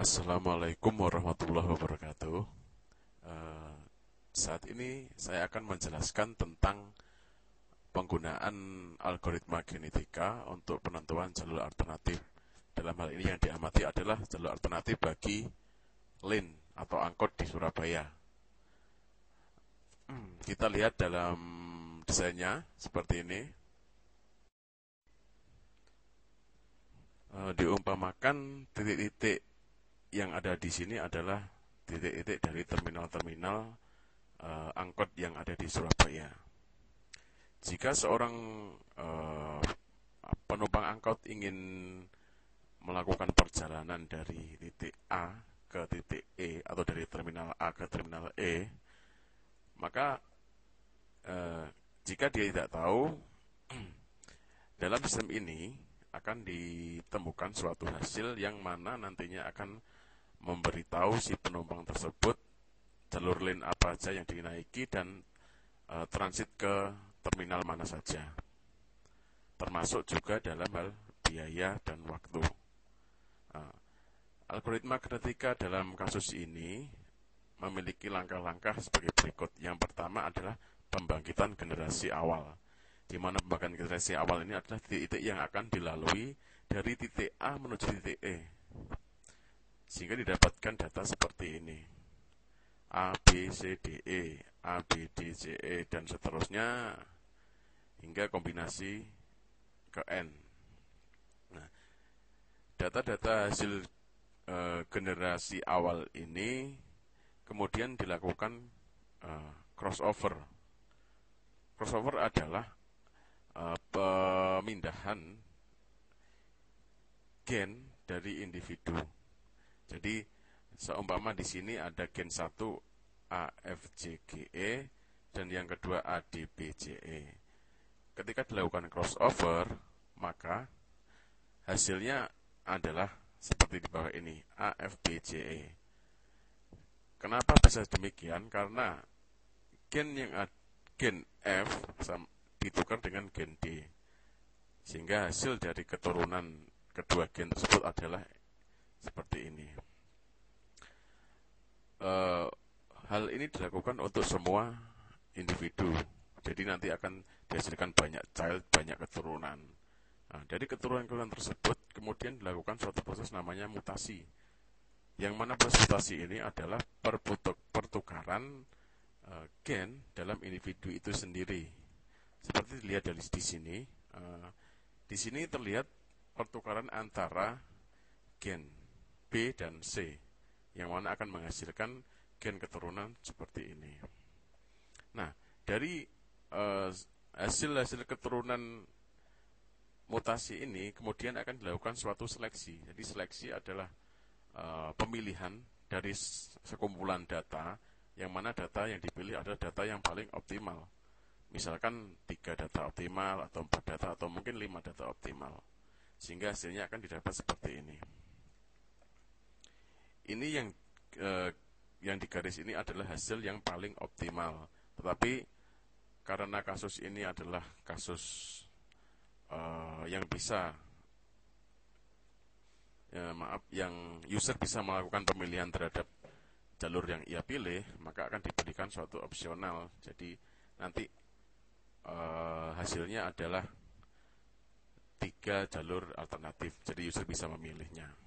Assalamualaikum warahmatullahi wabarakatuh. Saat ini saya akan menjelaskan tentang penggunaan algoritma genetika untuk penentuan jalur alternatif. Dalam hal ini yang diamati adalah jalur alternatif bagi lin atau angkot di Surabaya. Kita lihat dalam desainnya seperti ini. Diumpamakan titik-titik yang ada di sini adalah titik-titik dari terminal-terminal angkot yang ada di Surabaya. Jika seorang penumpang angkot ingin melakukan perjalanan dari titik A ke titik E atau dari terminal A ke terminal E, maka jika dia tidak tahu, dalam sistem ini akan ditemukan suatu hasil yang mana nantinya akan memberitahu si penumpang tersebut jalur lin apa saja yang dinaiki dan transit ke terminal mana saja, termasuk juga dalam hal biaya dan waktu. Algoritma genetika dalam kasus ini memiliki langkah-langkah sebagai berikut. Yang pertama adalah pembangkitan generasi awal, di mana pembangkitan generasi awal ini adalah titik-titik yang akan dilalui dari titik A menuju titik E, sehingga didapatkan data seperti ini: A, B, C, D, E, A, B, D, C, E, dan seterusnya hingga kombinasi ke N. Nah, data-data hasil generasi awal ini kemudian dilakukan crossover. Crossover adalah pemindahan gen dari individu. Jadi seumpama di sini ada gen 1 AFJGE dan yang kedua ADBJE. Ketika dilakukan crossover, maka hasilnya adalah seperti di bawah ini, AFBJE. Kenapa bisa demikian? Karena gen F ditukar dengan gen D, sehingga hasil dari keturunan kedua gen tersebut adalah seperti ini. Hal ini dilakukan untuk semua individu. Jadi nanti akan dihasilkan banyak child, banyak keturunan. Nah, dari keturunan-keturunan tersebut kemudian dilakukan suatu proses namanya mutasi. Yang mana proses mutasi ini adalah pertukaran gen dalam individu itu sendiri. Seperti dilihat dari di sini. Di sini terlihat pertukaran antara gen B dan C, yang mana akan menghasilkan gen keturunan seperti ini. Nah, dari hasil-hasil keturunan mutasi ini kemudian akan dilakukan suatu seleksi. Jadi seleksi adalah pemilihan dari sekumpulan data, yang mana data yang dipilih adalah data yang paling optimal. Misalkan 3 data optimal, atau 4 data, atau mungkin 5 data optimal, sehingga hasilnya akan didapat seperti ini. Ini yang digaris ini adalah hasil yang paling optimal. Tetapi karena kasus ini adalah kasus yang bisa yang user bisa melakukan pemilihan terhadap jalur yang ia pilih, maka akan diberikan suatu opsional. Jadi nanti hasilnya adalah 3 jalur alternatif. Jadi user bisa memilihnya.